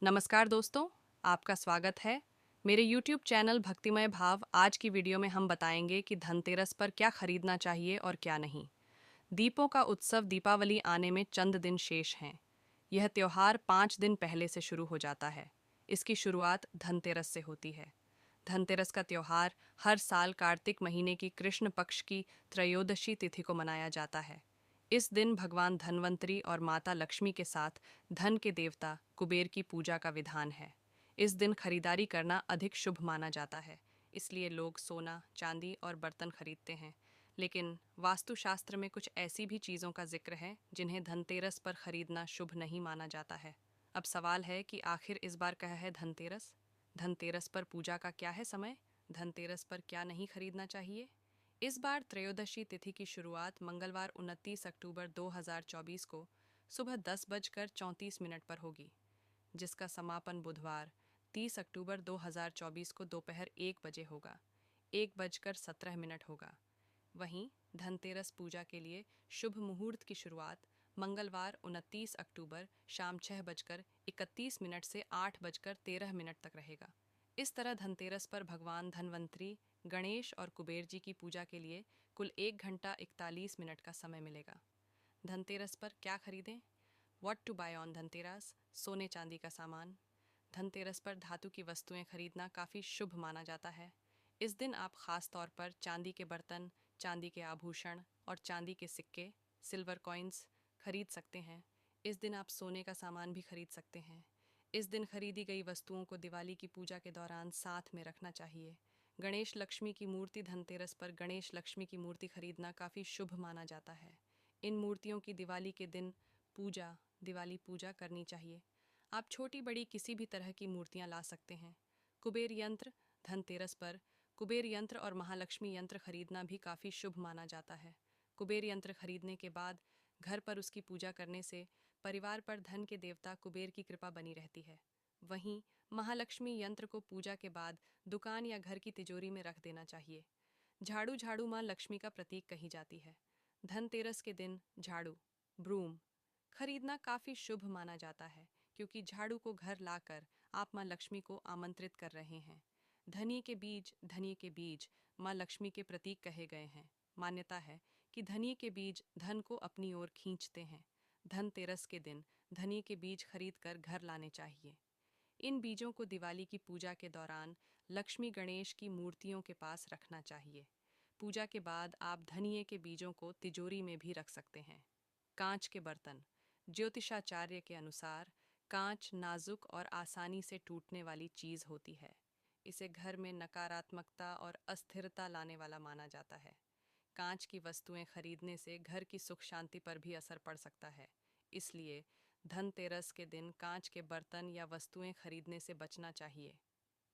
नमस्कार दोस्तों, आपका स्वागत है मेरे YouTube चैनल भक्तिमय भाव। आज की वीडियो में हम बताएंगे कि धनतेरस पर क्या खरीदना चाहिए और क्या नहीं। दीपों का उत्सव दीपावली आने में चंद दिन शेष हैं। यह त्योहार 5 दिन पहले से शुरू हो जाता है। इसकी शुरुआत धनतेरस से होती है। धनतेरस का त्योहार हर साल कार्तिक महीने की कृष्ण पक्ष की त्रयोदशी तिथि को मनाया जाता है। इस दिन भगवान धन्वंतरी और माता लक्ष्मी के साथ धन के देवता कुबेर की पूजा का विधान है। इस दिन खरीदारी करना अधिक शुभ माना जाता है, इसलिए लोग सोना, चांदी और बर्तन खरीदते हैं। लेकिन वास्तुशास्त्र में कुछ ऐसी भी चीज़ों का जिक्र है जिन्हें धनतेरस पर खरीदना शुभ नहीं माना जाता है। अब सवाल है कि आखिर इस बार क्या है धनतेरस? धनतेरस पर पूजा का क्या है समय? धनतेरस पर क्या नहीं खरीदना चाहिए? इस बार त्रयोदशी तिथि की शुरुआत मंगलवार 29 अक्टूबर 2024 को सुबह 10:34 पर होगी, जिसका समापन बुधवार 30 अक्टूबर 2024 को दोपहर 1 बजे होगा। 1:17 होगा। वहीं धनतेरस पूजा के लिए शुभ मुहूर्त की शुरुआत मंगलवार 29 अक्टूबर शाम 6:31 से 8:13 तक रहेगा। इस तरह धनतेरस पर भगवान धन्वंतरी, गणेश और कुबेर जी की पूजा के लिए कुल 1 घंटा 41 मिनट का समय मिलेगा। धनतेरस पर क्या खरीदें? What to buy on Dhanteras? सोने चांदी का सामान। धनतेरस पर धातु की वस्तुएं खरीदना काफ़ी शुभ माना जाता है। इस दिन आप खास तौर पर चांदी के बर्तन, चांदी के आभूषण और चांदी के सिक्के, सिल्वर कॉइन्स खरीद सकते हैं। इस दिन आप सोने का सामान भी खरीद सकते हैं। इस दिन खरीदी गई वस्तुओं को दिवाली की पूजा के दौरान साथ में रखना चाहिए। गणेश लक्ष्मी की मूर्ति धनतेरस पर गणेश लक्ष्मी की मूर्ति खरीदना काफ़ी शुभ माना जाता है। इन मूर्तियों की दिवाली के दिन दिवाली पूजा करनी चाहिए। आप छोटी बड़ी किसी भी तरह की मूर्तियां ला सकते हैं। कुबेर यंत्र धनतेरस पर कुबेर यंत्र और महालक्ष्मी यंत्र खरीदना भी काफ़ी शुभ माना जाता है। कुबेर यंत्र खरीदने के बाद घर पर उसकी पूजा करने से परिवार पर धन के देवता कुबेर की कृपा बनी रहती है। वहीं महालक्ष्मी यंत्र को पूजा के बाद दुकान या घर की तिजोरी में रख देना चाहिए। झाड़ू माँ लक्ष्मी का प्रतीक कही जाती है। धनतेरस के दिन झाड़ू, ब्रूम खरीदना काफ़ी शुभ माना जाता है, क्योंकि झाड़ू को घर लाकर आप माँ लक्ष्मी को आमंत्रित कर रहे हैं। धनिये के बीज माँ लक्ष्मी के प्रतीक कहे गए हैं। मान्यता है कि धनिये के बीज धन को अपनी ओर खींचते हैं। धनतेरस के दिन धनिये के बीज खरीद कर घर लाने चाहिए। इन बीजों को दिवाली की पूजा के दौरान लक्ष्मी गणेश की मूर्तियों के पास रखना चाहिए। पूजा के बाद आप धनिये के बीजों को तिजोरी में भी रख सकते हैं। कांच के बर्तन ज्योतिषाचार्य के अनुसार कांच नाजुक और आसानी से टूटने वाली चीज़ होती है। इसे घर में नकारात्मकता और अस्थिरता लाने वाला माना जाता है। कांच की वस्तुएं खरीदने से घर की सुख शांति पर भी असर पड़ सकता है। इसलिए धनतेरस के दिन कांच के बर्तन या वस्तुएं खरीदने से बचना चाहिए।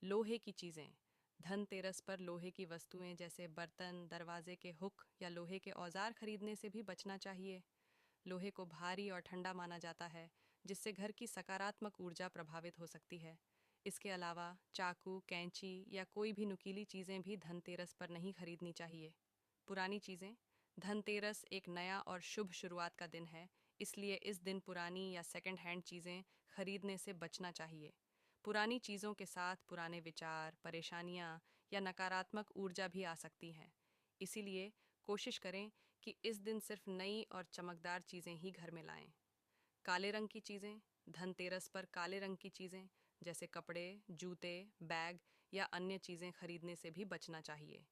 लोहे की चीज़ें धनतेरस पर लोहे की वस्तुएं जैसे बर्तन, दरवाजे के हुक या लोहे के औजार खरीदने से भी बचना चाहिए। लोहे को भारी और ठंडा माना जाता है, जिससे घर की सकारात्मक ऊर्जा प्रभावित हो सकती है। इसके अलावा चाकू, कैंची या कोई भी नुकीली चीज़ें भी धनतेरस पर नहीं खरीदनी चाहिए। पुरानी चीज़ें धनतेरस एक नया और शुभ शुरुआत का दिन है, इसलिए इस दिन पुरानी या सेकंड हैंड चीज़ें खरीदने से बचना चाहिए। पुरानी चीज़ों के साथ पुराने विचार, परेशानियाँ या नकारात्मक ऊर्जा भी आ सकती हैं। इसीलिए कोशिश करें कि इस दिन सिर्फ नई और चमकदार चीज़ें ही घर में लाएं। काले रंग की चीज़ें धनतेरस पर काले रंग की चीज़ें जैसे कपड़े, जूते, बैग या अन्य चीज़ें खरीदने से भी बचना चाहिए।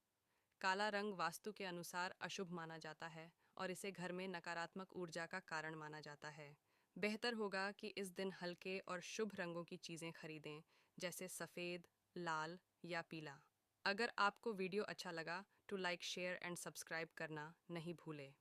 काला रंग वास्तु के अनुसार अशुभ माना जाता है और इसे घर में नकारात्मक ऊर्जा का कारण माना जाता है। बेहतर होगा कि इस दिन हल्के और शुभ रंगों की चीज़ें खरीदें, जैसे सफ़ेद, लाल या पीला। अगर आपको वीडियो अच्छा लगा तो लाइक, शेयर एंड सब्सक्राइब करना नहीं भूलें।